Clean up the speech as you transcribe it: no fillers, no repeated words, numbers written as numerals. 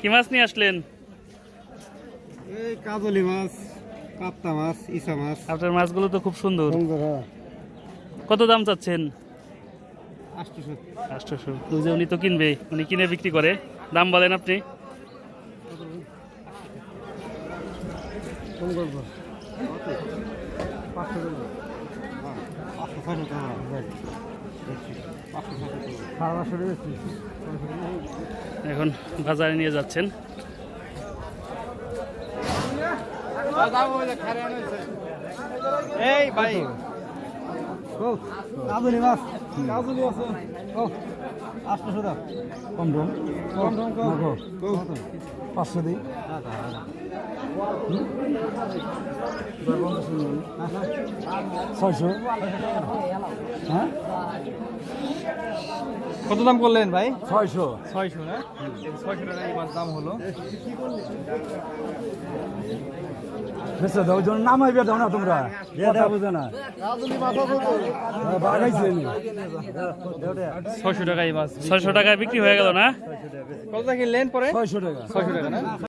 কি মাছ নিয়ে আসলেন? এই কাজলি মাছ, কাপ্তা মাছ, ইসা মাছ। আপনার মাছগুলো তো খুব সুন্দর। হ্যাঁ। কত দাম চাচ্ছেন? 800। 800। ওই যে উনি তো কিনবে, উনি কিনে বিক্রি করে। দাম বলেন আপনি। কম করবো 500 করবো। 500 টাকা। 500 এখন বাজারে নিয়ে যাচ্ছেন। এই ভাই কাজলি মাছ, কাজলি আছে। 800 টাকা। কম দাম, কম দাম, কম 500 দিই। 600। হ্যাঁ, কত দাম করলেন ভাই? 600। 600 না? 600 টাকা এই মাছ দাম হলো। বেশি দাও, যখন নামাইবে দাও না তোমরা, কথা বুঝো না। 600 টাকায় বিক্রি হয়ে গেল না? কত কিনলেন পরে? 600 টাকা। 600 টাকা না?